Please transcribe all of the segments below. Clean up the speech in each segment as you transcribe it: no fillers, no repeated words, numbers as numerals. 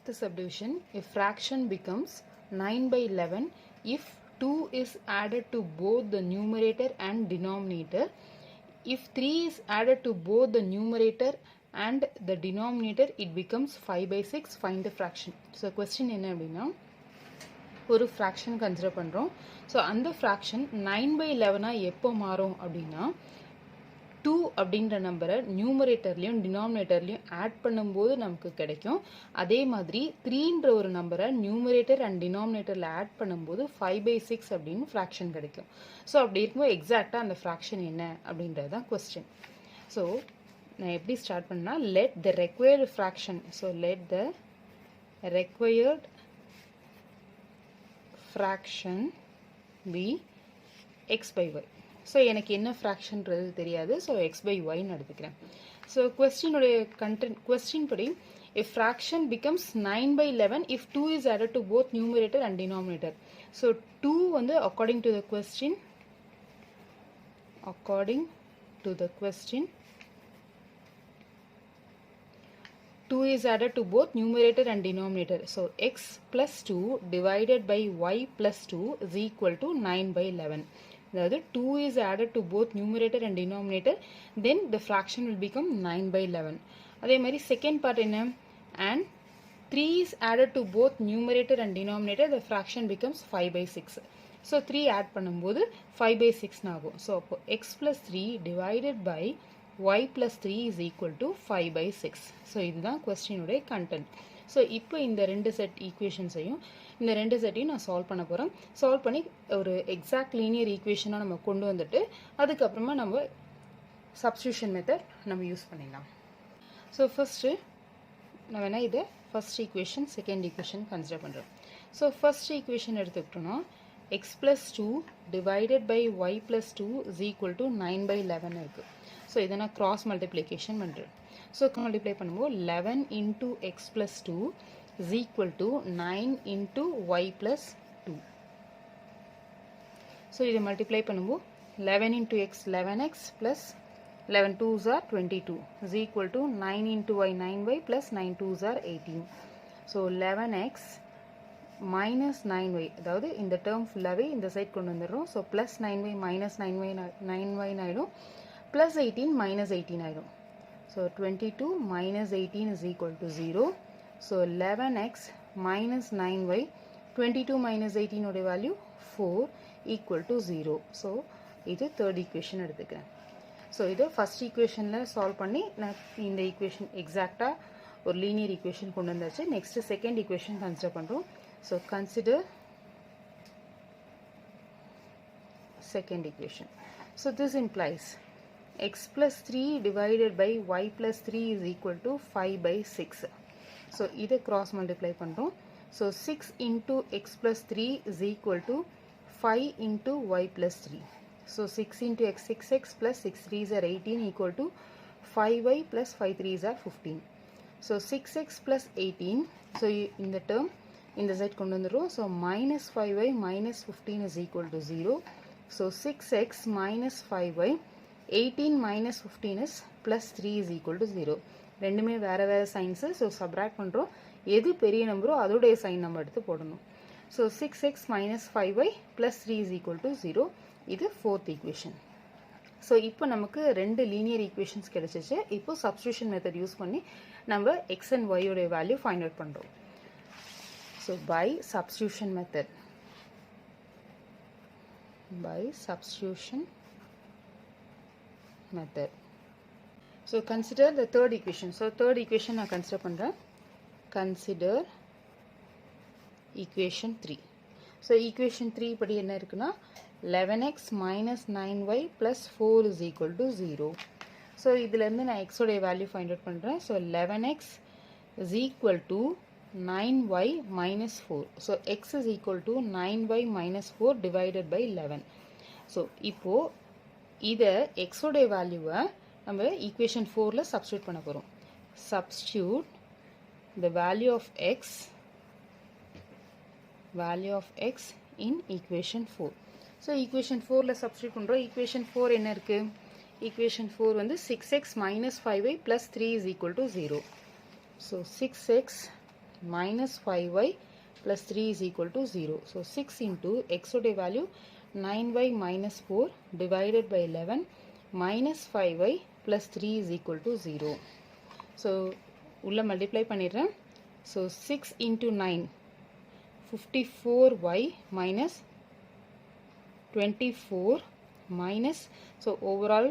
Fifth subdivision, a fraction becomes 9 by 11 if 2 is added to both the numerator and denominator. If 3 is added to both the numerator and the denominator, it becomes 5 by 6. Find the fraction. So question என்ன அப்படின்னா, ஒரு fraction consider பண்ணுறோம். So அந்த fraction 9 by 11 எப்போ மாறும் அப்படின்னா, 2 அப்படின்ற நம்பரை நியூமரேட்டர்லையும் டினாமினேட்டர்லையும் ஆட் பண்ணும்போது நமக்கு கிடைக்கும். அதே மாதிரி 3ன்ற ஒரு நம்பரை நியூமரேட்டர் அண்ட் டினாமினேட்டரில் ஆட் பண்ணும்போது 5 by 6 அப்படின்னு ஃப்ராக்ஷன் கிடைக்கும். ஸோ அப்படி இருக்கும்போது எக்ஸாக்டாக அந்த ஃப்ராக்ஷன் என்ன அப்படின்றது தான் கொஸ்டின். ஸோ நான் எப்படி ஸ்டார்ட் பண்ணா, let the required fraction, so let the required fraction be X by Y. So எனக்கு என்ன ஃப்ராக்ஷன்றது தெரியாது, ஸோ எக்ஸ் பை ஒய்ன்னு எடுத்துக்கிறேன். ஸோ கொஸ்டினுடைய கண்டென்ட், கொஸ்டின் படி if fraction becomes 9 by 11 if 2 is added to both numerator and denominator. So 2 வந்து according to the question 2 is added to both numerator and denominator. So x plus 2 divided by y plus 2 is equal to 9 by 11. அதாவது 2 is added to both numerator and denominator, then the fraction will become 9 by 11. அதே மாதிரி second part என்ன, and 3 is added to both numerator and denominator, the fraction becomes 5 by 6. So 3 add பண்ணும்போது 5 by 6 ஆகும். So அப்போ x plus 3 divided by y plus 3 is equal to 5 by 6. So இதுதான் கொஸ்டினுடைய content. So இப்போ இந்த ரெண்டு set ஈக்குவேஷன்ஸையும் இந்த ரெண்டு செட்டையும் நான் சால்வ் பண்ண போகிறேன். சால்வ் பண்ணி ஒரு எக்ஸாக்ட் லீனியர் ஈக்குவேஷனாக நம்ம கொண்டு வந்துட்டு அதுக்கப்புறமா நம்ம சப்ஸ்டியூஷன் மெத்தட் நம்ம யூஸ் பண்ணிடலாம். ஸோ ஃபஸ்ட்டு நான் வேணால் இதை first equation second equation consider பண்ணுறேன். ஸோ ஃபஸ்ட் ஈக்குவேஷன் எடுத்துக்கிட்டோன்னா X plus 2 divided by Y plus 2 is equal to 9 by 11 இருக்குது. ஸோ இதை நான் கிராஸ் மல்டிப்ளிகேஷன் பண்ணுறேன். ஸோ மல்டிப்ளை பண்ணும்போது 11 into x plus 2 is equal to 9 into y plus 2. So இதை multiply பண்ணும்போது 11 into x 11x plus 11 2s are 22 is equal to 9 into y 9y plus 9 2s are 18. So 11x minus 9y, அதாவது இந்த term ஃபுல்லாகவே இந்த side கொண்டு வந்துடுறோம். So plus 9y minus 9y ஆகிடும், plus 18 minus 18 ஆகிடும். So 22 minus 18 is equal to 0. So 11x minus 9y, 22 minus 18 oda value 4 equal to 0. So இது third equation எடுத்துக்கிறேன். So இது first equationல solve பண்ணி நான் இந்த equation exactா ஒரு linear equation கொண்டு வந்தாச்சு. Next second equation consider பண்ணுறோம். So consider second equation. So this implies x plus 3 divided by y plus 3 is equal to 5 by 6. So இதை cross multiply பண்ணுறோம். So 6 into x plus 3 is equal to 5 into y plus 3. So 6 into x 6x plus 6 3s are 18 equal to 5y plus 5 3s are 15. So 6x plus 18. So இந்த term இந்த side கொண்டு வந்துரும். So minus 5y minus 15 is equal to 0. So 6x minus 5y 18 minus 15 is plus 3 is equal to 0. ரெண்டுமே வேறு வேறு science. So subtract பண்ணுறோம். எது பெரிய நம்பரோ அதோடைய சைன் நம்ம எடுத்து போடணும். So 6x minus 5y plus 3 is equal to 0. இது ஃபோர்த் ஈக்குவேஷன். ஸோ இப்போ நமக்கு ரெண்டு லீனியர் ஈக்குவேஷன்ஸ் கிடைச்சிச்சு. இப்போ சப்ஸ்டியூஷன் மெத்தட் யூஸ் பண்ணி நம்ம எக்ஸ் அண்ட் ஒய்யோடைய வேல்யூ ஃபைண்ட் அவுட் பண்ணுறோம். So by substitution method, method. So consider the third equation. So third equation நான் consider பண்ணுறேன். Consider equation 3. So equation 3 படி என்ன இருக்குன்னா 11x minus 9y plus 4 is equal to 0. So இதிலிருந்து நான் x உடைய value find out பண்ணுறேன். So 11x is equal to 9y minus 4. So x is equal to 9y minus 4 divided by 11. So இப்போ இதை x உடைய வேல்யூவை நம்ம ஈக்குவேஷன் 4ல சப்ஸ்டியூட் பண்ண போகிறோம். Substitute the value of x in equation 4. So equation 4ல substitute பண்ணுறோம். equation 4 என்ன இருக்குது? equation 4 வந்து 6x minus 5y plus 3 is equal to 0. So 6x minus 5y plus 3 is equal to 0. So 6 into x உடைய value 9y minus 4 divided by 11 minus 5y plus 3 is equal to 0. So உள்ள multiply பண்ணிடுறேன். So 6 into 9 54y minus 24 minus, so overall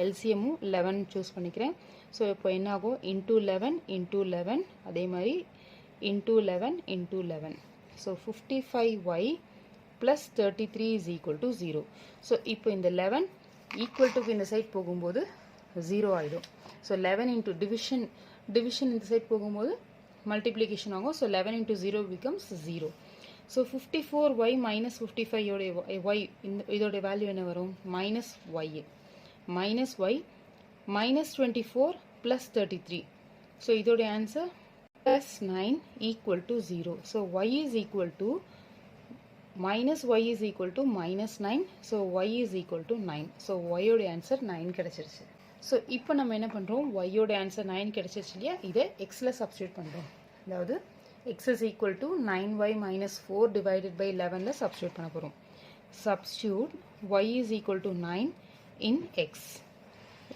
LCM 11 choose பண்ணிக்கிறேன். So இப்போ என்ன ஆகும் into 11 into 11 அதே மாதிரி into 11 into 11. So 55y plus 33 is equal to 0. So இப்போ இந்த 11 equal to இந்த side போகும்போது 0 ஆயிடும். So 11 into division இந்த side போகும்போது multiplication ஆகும். So 11 into 0 becomes 0. So 54y minus 55 y இதோட value என்ன வரும் minus y minus 24 plus 33. So இதோட answer plus 9 equal to 0. So y is equal to minus y is equal to minus 9. So y is equal to 9. So y ஓட answer 9 கிடைச்சிருச்சு. So இப்போ நம்ம என்ன பண்றோம் y ஓட answer 9 கிடைச்சிருச்சு இல்லையா இதை x ல substitute பண்றோம். அதாவது x is equal to 9y minus 4 divided by 11 ல substitute பண்ண போறோம். Substitute y is equal to 9 in x.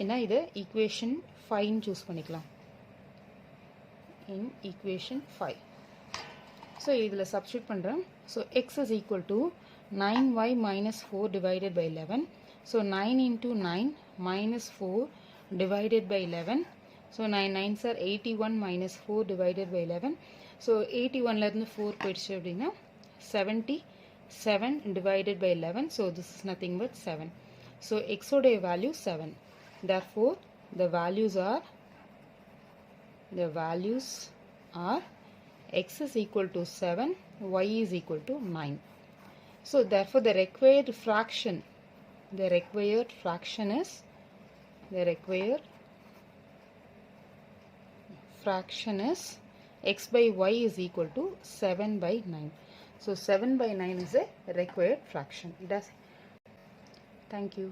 ஏன்னா இதை equation 5 choose பண்ணிக்கலாம். In equation 5. So இதில் substitute பண்றேன். So x is equal to 9y minus 4 divided by 11. So 9 into 9 minus 4 divided by 11. So 9 9s are 81 minus 4 divided by 11. So 81 ல இருந்து 4 போயிடுச்சு அப்படின்னா 77 divided by 11. So this is nothing but 7. So x உடைய value 7. Therefore the values are x is equal to 7, y is equal to 9. So therefore the required fraction is x by y is equal to 7 by 9. So 7 by 9 is a required fraction. Thank you.